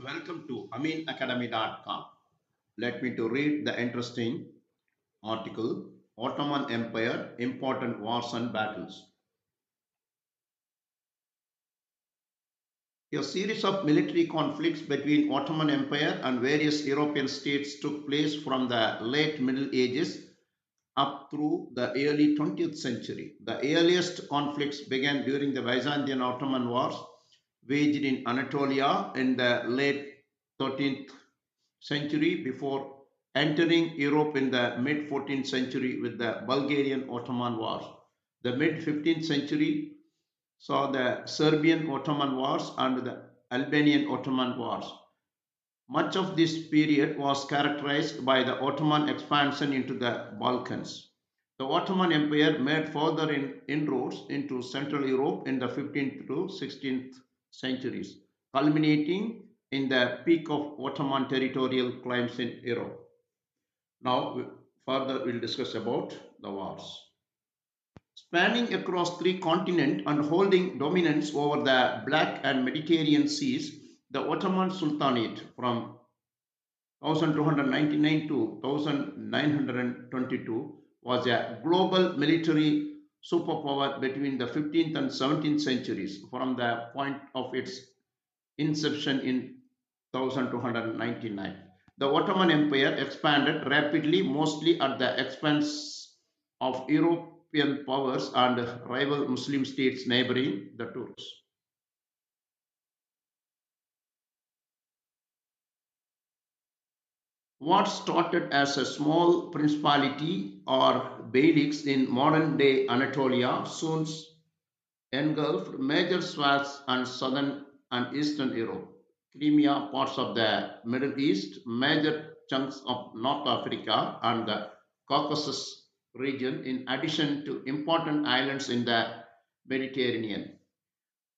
Welcome to aminacademy.com. Let me to read the interesting article Ottoman Empire Important Wars and Battles. A series of military conflicts between Ottoman Empire and various European states took place from the late Middle Ages up through the early 20th century. The earliest conflicts began during the Byzantine-Ottoman Wars waged in Anatolia in the late 13th century before entering Europe in the mid 14th century with the Bulgarian-Ottoman Wars. The mid 15th century saw the Serbian-Ottoman Wars and the Albanian-Ottoman Wars. Much of this period was characterized by the Ottoman expansion into the Balkans. The Ottoman Empire made further inroads into Central Europe in the 15th to 16th centuries, culminating in the peak of Ottoman territorial claims in Europe. Now, further we'll discuss about the wars. Spanning across three continents and holding dominance over the Black and Mediterranean seas, the Ottoman Sultanate from 1299 to 1922 was a global military superpower between the 15th and 17th centuries from the point of its inception in 1299. The Ottoman Empire expanded rapidly, mostly at the expense of European powers and rival Muslim states neighboring the Turks. What started as a small principality or beyliks in modern day Anatolia soon engulfed major swaths and southern and eastern Europe, Crimea, parts of the Middle East, major chunks of North Africa, and the Caucasus region, in addition to important islands in the Mediterranean.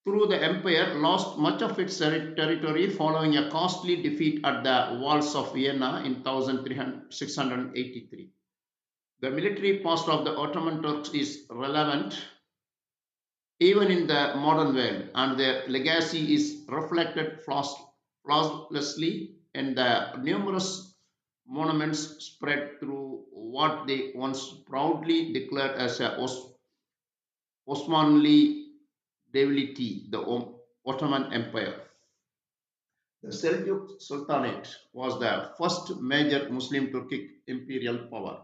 Through the empire lost much of its territory following a costly defeat at the walls of Vienna in 1683. The military past of the Ottoman Turks is relevant even in the modern world, and their legacy is reflected flawlessly in the numerous monuments spread through what they once proudly declared as a Osmanli deity, the Ottoman Empire. The Seljuk Sultanate was the first major Muslim Turkic imperial power.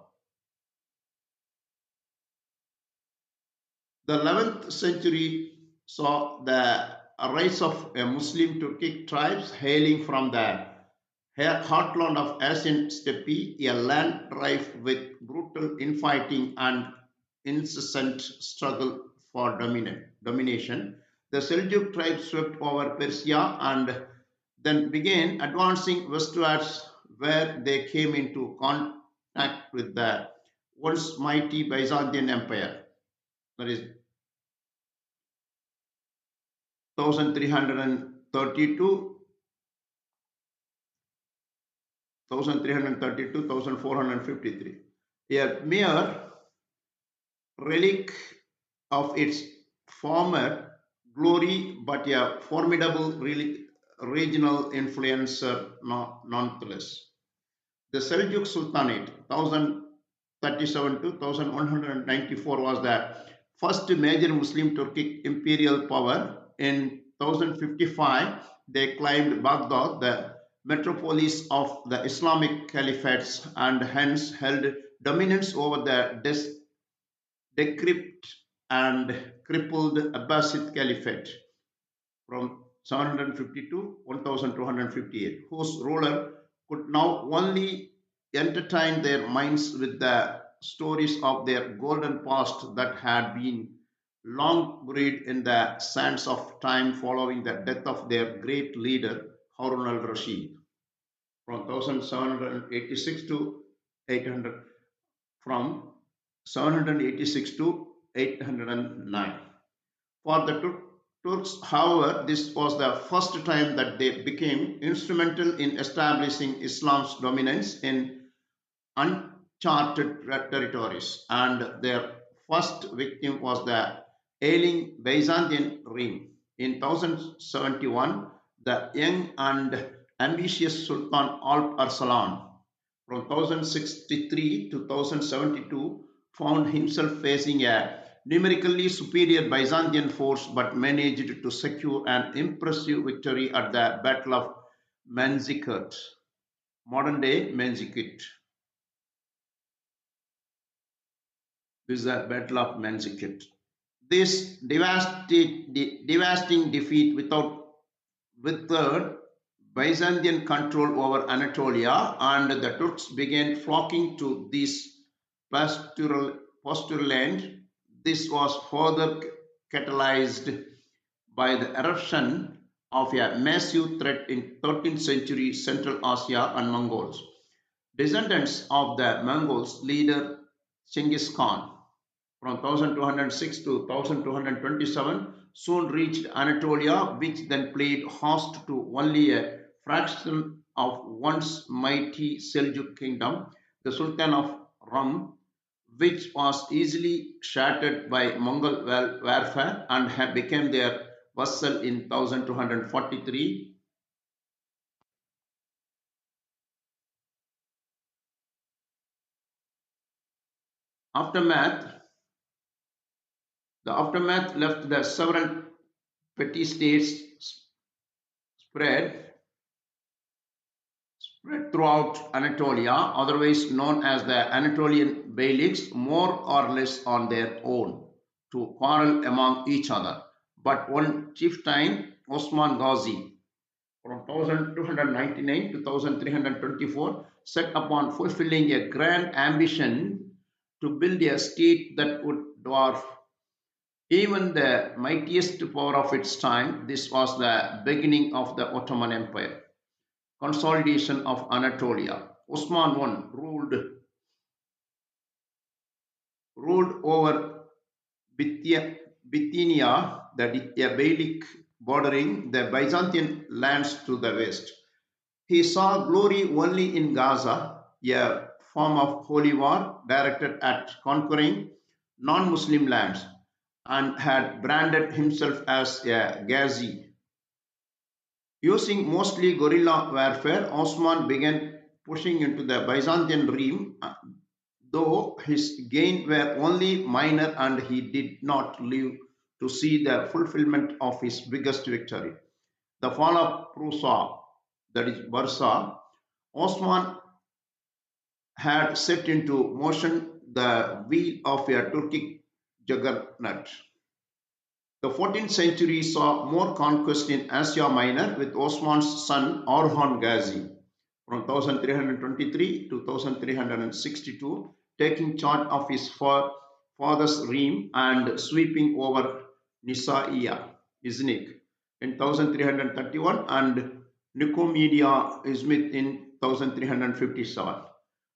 The 11th century saw the rise of a Muslim Turkic tribes hailing from the heartland of Asian steppe, a land rife with brutal infighting and incessant struggle for domination. The Seljuk tribes swept over Persia and then began advancing westwards, where they came into contact with the once mighty Byzantine Empire, that is 1332 1453, a mere relic of its former glory, but a formidable regional influencer nonetheless. The Seljuk Sultanate, 1037 to 1194, was the first major Muslim Turkic imperial power. In 1055, they claimed Baghdad, the metropolis of the Islamic caliphates, and hence held dominance over the decrepit and crippled Abbasid Caliphate from 750 to 1258, whose ruler could now only entertain their minds with the stories of their golden past that had been long buried in the sands of time following the death of their great leader Harun al Rashid from 1786 to 800, from 786 to 809. For the Turks, however, this was the first time that they became instrumental in establishing Islam's dominance in uncharted territories, and their first victim was the ailing Byzantine realm. In 1071, the young and ambitious Sultan Alp Arslan from 1063 to 1072 found himself facing a numerically superior Byzantine force but managed to secure an impressive victory at the Battle of Manzikert, modern day Manzikert. This is the Battle of Manzikert. This devastating defeat withered Byzantine control over Anatolia, and the Turks began flocking to this pastoral land. This was further catalyzed by the eruption of a massive threat in 13th century Central Asia and Mongols. Descendants of the Mongols leader Genghis Khan from 1206 to 1227 soon reached Anatolia, which then played host to only a fraction of once mighty Seljuk kingdom, the Sultan of Rum, which was easily shattered by Mongol warfare and had become their vassal in 1243. Aftermath The aftermath left the several petty states spread throughout Anatolia, otherwise known as the Anatolian Beyliks, more or less on their own, to quarrel among each other. But one chieftain, Osman Ghazi, from 1299 to 1324, set upon fulfilling a grand ambition to build a state that would dwarf even the mightiest power of its time. This was the beginning of the Ottoman Empire. Consolidation of Anatolia. Osman I ruled over Bithynia, the Beylik bordering the Byzantine lands to the west. He saw glory only in Gaza, a form of holy war directed at conquering non Muslim lands, and had branded himself as a Ghazi. Using mostly guerrilla warfare, Osman began pushing into the Byzantine realm, though his gains were only minor and he did not live to see the fulfillment of his biggest victory. The fall of Prusa, that is Bursa, Osman had set into motion the wheel of a Turkic juggernaut. The 14th century saw more conquest in Asia Minor with Osman's son Orhan Ghazi from 1323 to 1362 taking charge of his father's realm and sweeping over Nisaiya, Iznik in 1331 and Nicomedia, Izmit in 1357.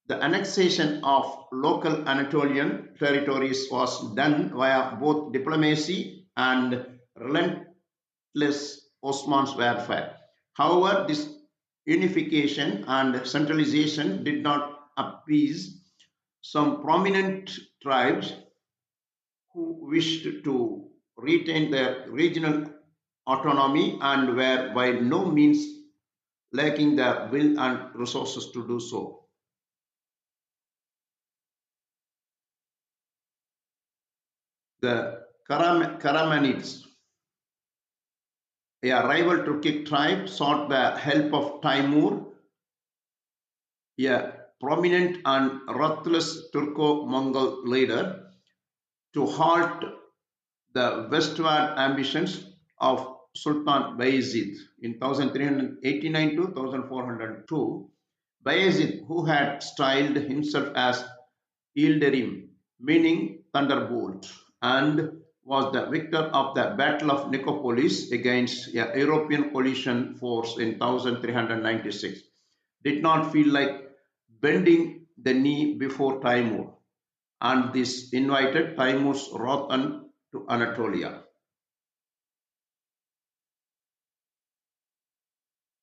The annexation of local Anatolian territories was done via both diplomacy and relentless Osman's warfare. However, this unification and centralization did not appease some prominent tribes who wished to retain their regional autonomy and were by no means lacking the will and resources to do so. The Karamanids, a rival Turkic tribe, sought the help of Timur, a prominent and ruthless Turco-Mongol leader, to halt the westward ambitions of Sultan Bayezid in 1389 to 1402. Bayezid, who had styled himself as Yildirim, meaning thunderbolt, and was the victor of the Battle of Nicopolis against a European coalition force in 1396, did not feel like bending the knee before Timur, and this invited Timur's wrath to Anatolia.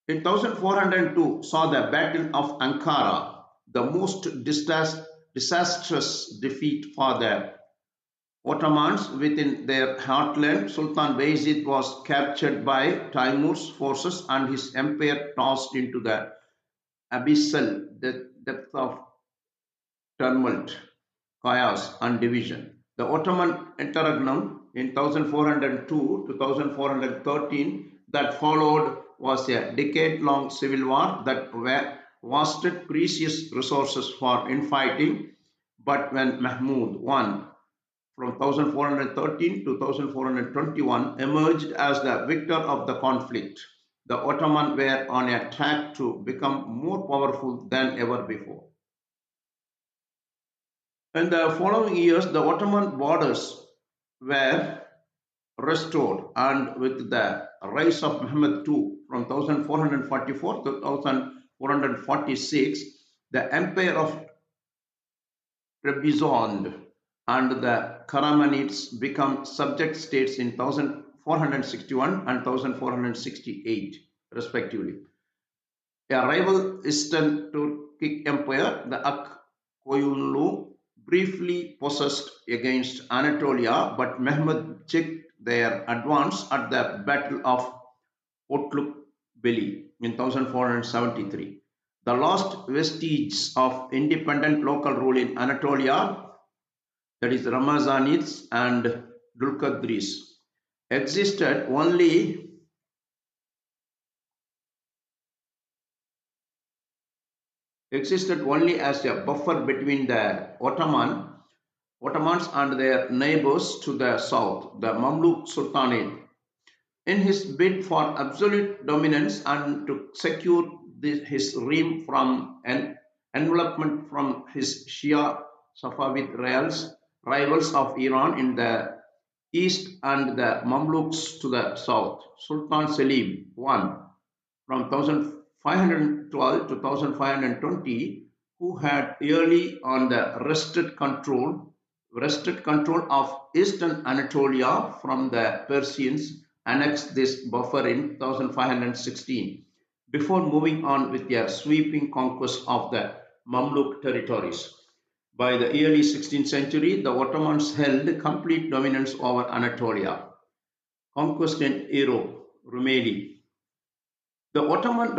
In 1402 saw the Battle of Ankara, the most disastrous defeat for the Ottomans within their heartland. Sultan Bayezid was captured by Timur's forces and his empire tossed into the abyssal depth of tumult, chaos, and division. The Ottoman interregnum in 1402 to 1413 that followed was a decade-long civil war that wasted precious resources for infighting. But when Mahmud I from 1413 to 1421 emerged as the victor of the conflict, the Ottoman were on a track to become more powerful than ever before. In the following years, the Ottoman borders were restored, and with the rise of Mehmed II from 1444 to 1446, the empire of Trebizond and the Karamanids become subject states in 1461 and 1468, respectively. A rival Eastern Turkic empire, the Ak briefly possessed against Anatolia, but Mehmed checked their advance at the Battle of Otluk-Beli in 1473. The last vestiges of independent local rule in Anatolia, that is Ramazanids and Dulkadris, existed only as a buffer between the Ottomans and their neighbors to the south, the Mamluk Sultanate. In his bid for absolute dominance and to secure his realm from an envelopment from his Shia Safavid rivals of Iran in the east and the Mamluks to the south, Sultan Selim I from 1512 to 1520, who had early on the wrested control of eastern Anatolia from the Persians, annexed this buffer in 1516 before moving on with a sweeping conquest of the Mamluk territories. By the early 16th century, the Ottomans held complete dominance over Anatolia. Conquest in Europe, Rumeli. The Ottoman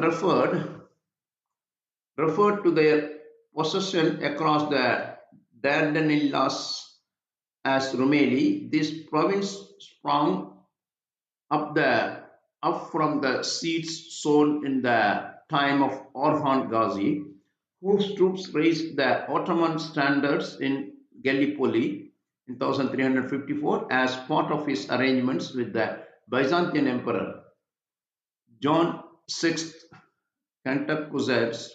referred to their possession across the Dardanelles as Rumeli. This province sprang up from the seeds sown in the time of Orhan Ghazi, whose troops raised the Ottoman standards in Gallipoli in 1354 as part of his arrangements with the Byzantine Emperor John VI Cantacuzenus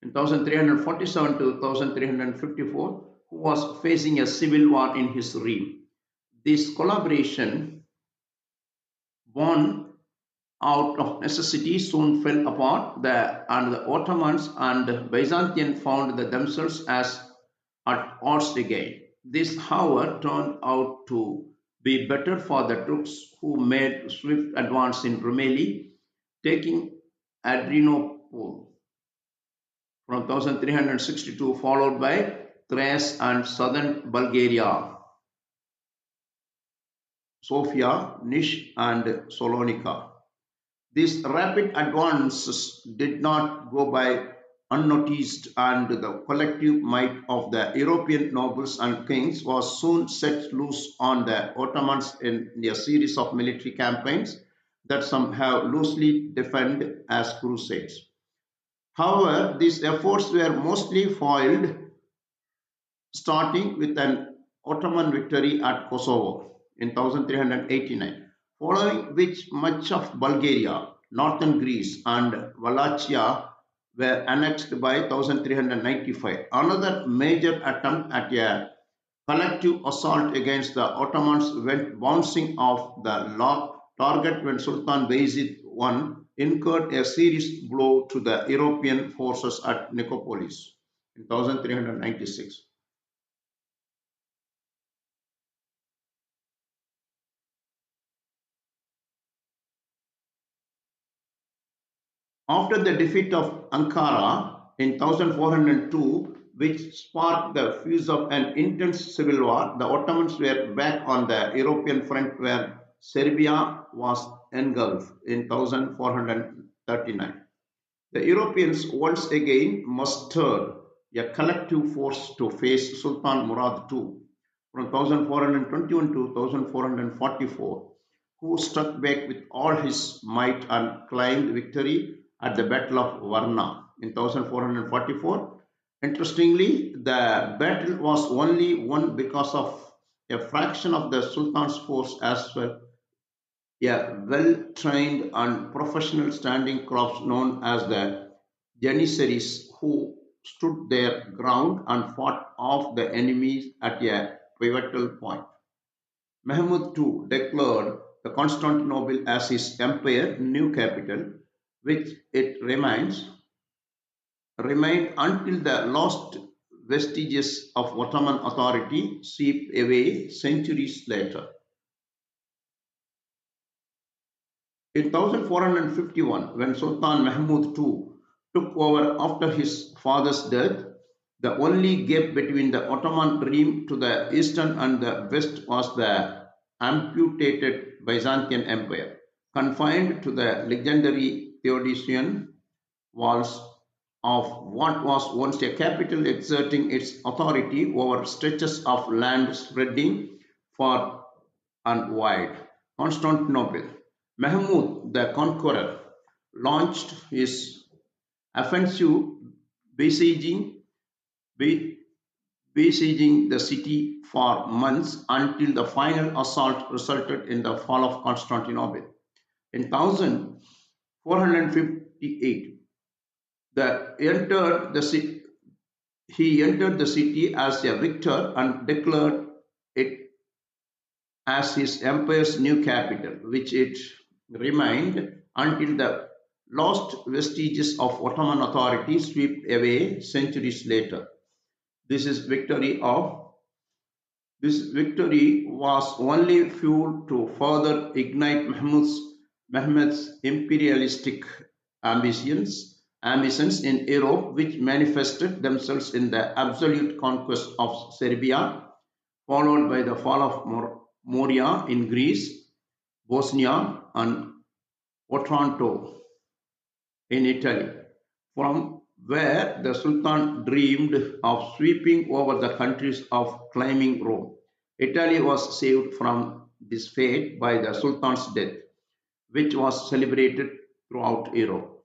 in 1347 to 1354, who was facing a civil war in his realm. This collaboration, born out of necessity, soon fell apart, and the Ottomans and Byzantine found themselves as at odds again. This, however, turned out to be better for the troops, who made swift advance in Rumeli, taking Adrianople from 1362, followed by Thrace and southern Bulgaria, Sofia, Nish, and Salonika. These rapid advances did not go by unnoticed, and the collective might of the European nobles and kings was soon set loose on the Ottomans in a series of military campaigns that some have loosely defined as crusades. However, these efforts were mostly foiled, starting with an Ottoman victory at Kosovo in 1389, following which much of Bulgaria, northern Greece, and Wallachia were annexed by 1395. Another major attempt at a collective assault against the Ottomans went bouncing off the target when Sultan Bayezid I incurred a serious blow to the European forces at Nicopolis in 1396. After the defeat of Ankara in 1402, which sparked the fuse of an intense civil war. The Ottomans were back on the European front where Serbia was engulfed in 1439. The Europeans once again mustered a collective force to face Sultan Murad II from 1421 to 1444, who struck back with all his might and claimed victory at the Battle of Varna in 1444. Interestingly, the battle was only won because of a fraction of the Sultan's force as well, a well-trained and professional standing crops known as the Janissaries, who stood their ground and fought off the enemies at a pivotal point. Mahmud too declared the Constantinople as his empire new capital, which it remained until the last vestiges of Ottoman authority swept away centuries later. In 1451, when Sultan Mahmud II took over after his father's death, the only gap between the Ottoman realm to the eastern and the west was the amputated Byzantine Empire, confined to the legendary Theodosian walls of what was once a capital exerting its authority over stretches of land spreading far and wide. Constantinople. Mahmud the Conqueror launched his offensive, besieging, be- besieging the city for months until the final assault resulted in the fall of Constantinople. In 1458, entered the city, he entered the city as a victor and declared it as his empire's new capital, which it remained until the lost vestiges of Ottoman authority swept away centuries later. This is victory of this victory was only fuel to further ignite Mehmed's imperialistic ambitions in Europe, which manifested themselves in the absolute conquest of Serbia, followed by the fall of Moria in Greece, Bosnia, and Otranto in Italy, from where the Sultan dreamed of sweeping over the countries of claiming Rome. Italy was saved from this fate by the Sultan's death, which was celebrated throughout Europe.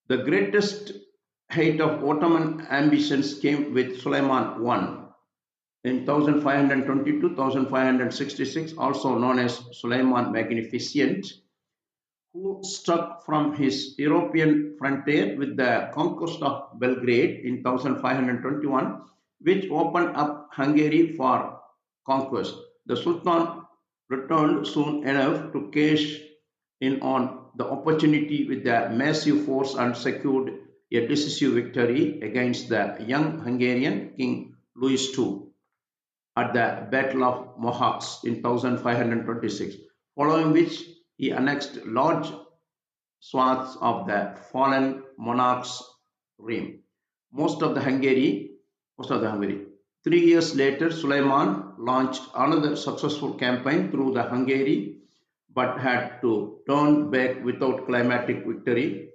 The greatest height of Ottoman ambitions came with Suleiman I in 1522-1566, also known as Suleiman Magnificent, who struck from his European frontier with the conquest of Belgrade in 1521, which opened up Hungary for conquest. The Sultan returned soon enough to cash in on the opportunity with a massive force and secured a decisive victory against the young Hungarian King Louis II at the Battle of Mohacs in 1526, following which he annexed large swaths of the fallen monarch's realm. Most of the Hungary. 3 years later, Suleiman launched another successful campaign through the Hungary, but had to turn back without climatic victory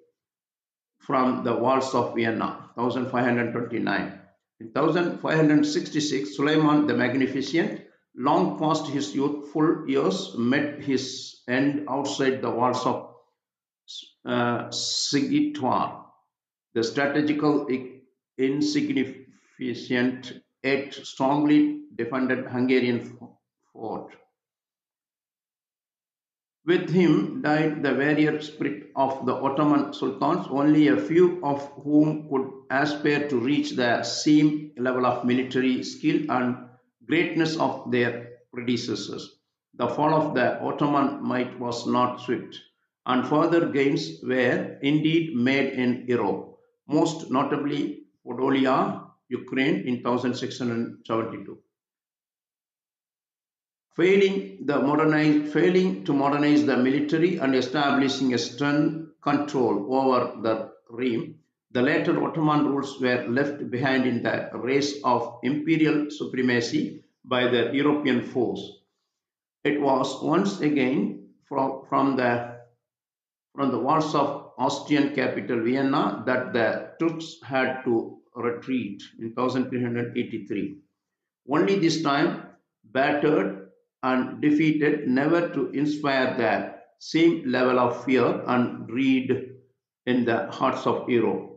from the walls of Vienna, 1529. In 1566, Suleiman the Magnificent, long past his youthful years, met his end outside the walls of Sigitwar, the strategical insignificant yet strongly defended Hungarian fort. With him died the warrior spirit of the Ottoman sultans, only a few of whom could aspire to reach the same level of military skill and greatness of their predecessors. The fall of the Ottoman might was not swift, and further gains were indeed made in Europe, most notably Podolia, Ukraine in 1672. Failing to modernize the military and establishing a stern control over the realm, The later Ottoman rules were left behind in the race of imperial supremacy by the European force. It was once again from the walls of Austrian capital Vienna that the Turks had to retreat in 1383. Only this time, battered and defeated, never to inspire the same level of fear and dread in the hearts of Europe.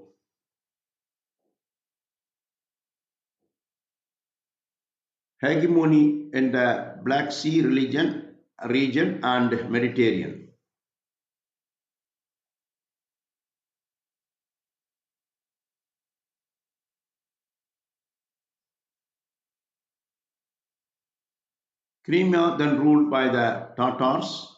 Hegemony in the Black Sea region and Mediterranean. Crimea, then ruled by the Tatars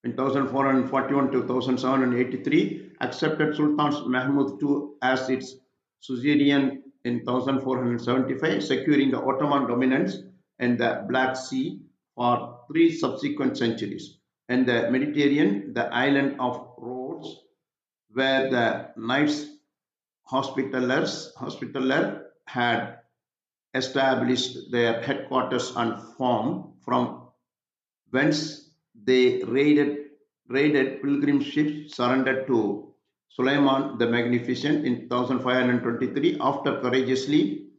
in 1441 to 1783, accepted Sultan Mahmud II as its suzerain in 1475, securing the Ottoman dominance in the Black Sea for three subsequent centuries. In the Mediterranean, the island of Rhodes, where the Knights Hospitaller had established their headquarters and farm, from whence they raided pilgrim ships surrendered to Suleiman the Magnificent in 1523 after courageously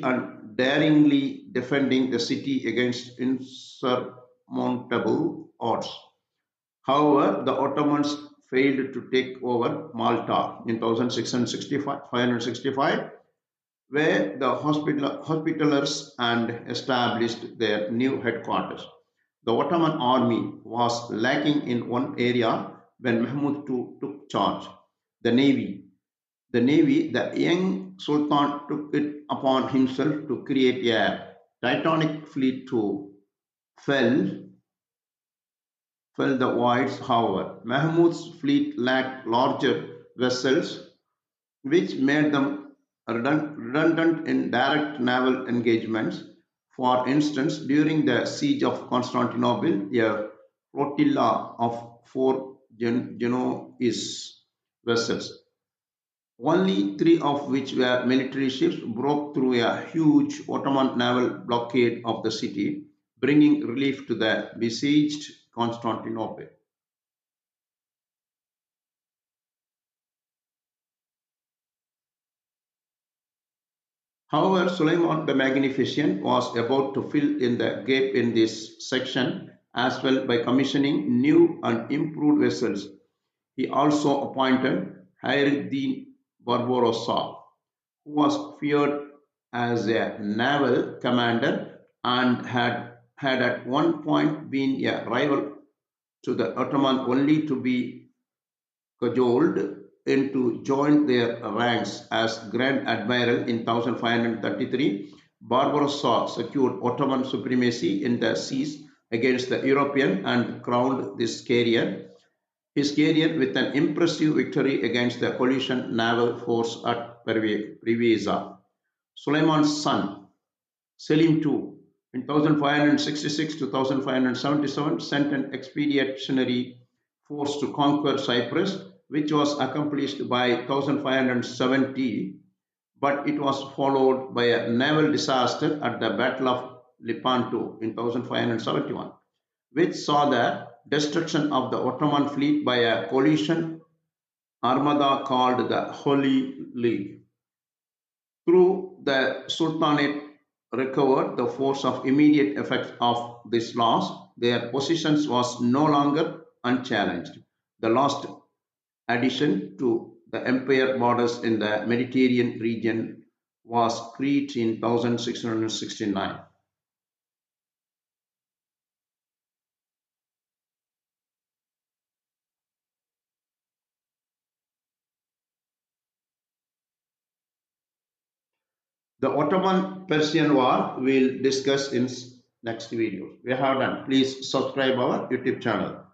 and daringly defending the city against insurmountable odds. However, the Ottomans failed to take over Malta in 1665, where the hospitalers and established their new headquarters. The Ottoman army was lacking in one area when Mahmud II took charge: the navy. The young Sultan took it upon himself to create a titanic fleet to fell, fill the voids. However, Mahmud's fleet lacked larger vessels, which made them redundant in direct naval engagements. For instance, during the siege of Constantinople, a flotilla of four Genoese vessels, only three of which were military ships, broke through a huge Ottoman naval blockade of the city, bringing relief to the besieged Constantinople. However, Suleiman the Magnificent was about to fill in the gap in this section as well by commissioning new and improved vessels. He also appointed Hayreddin Barbarossa, who was feared as a naval commander and had at one point been a rival to the Ottoman, only to be cajoled into join their ranks as Grand Admiral in 1533. Barbarossa secured Ottoman supremacy in the seas against the European and crowned his career with an impressive victory against the coalition naval force at Preveza. Suleiman's son, Selim II, in 1566 to 1577, sent an expeditionary force to conquer Cyprus, which was accomplished by 1570, but it was followed by a naval disaster at the Battle of Lepanto in 1571, which saw the destruction of the Ottoman fleet by a coalition armada called the Holy League. Through the Sultanate recovered the force of immediate effect of this loss, their positions was no longer unchallenged. The last addition to the empire borders in the Mediterranean region was Crete in 1669. The Ottoman-Persian War we'll discuss in next video. We have done. Please subscribe our YouTube channel.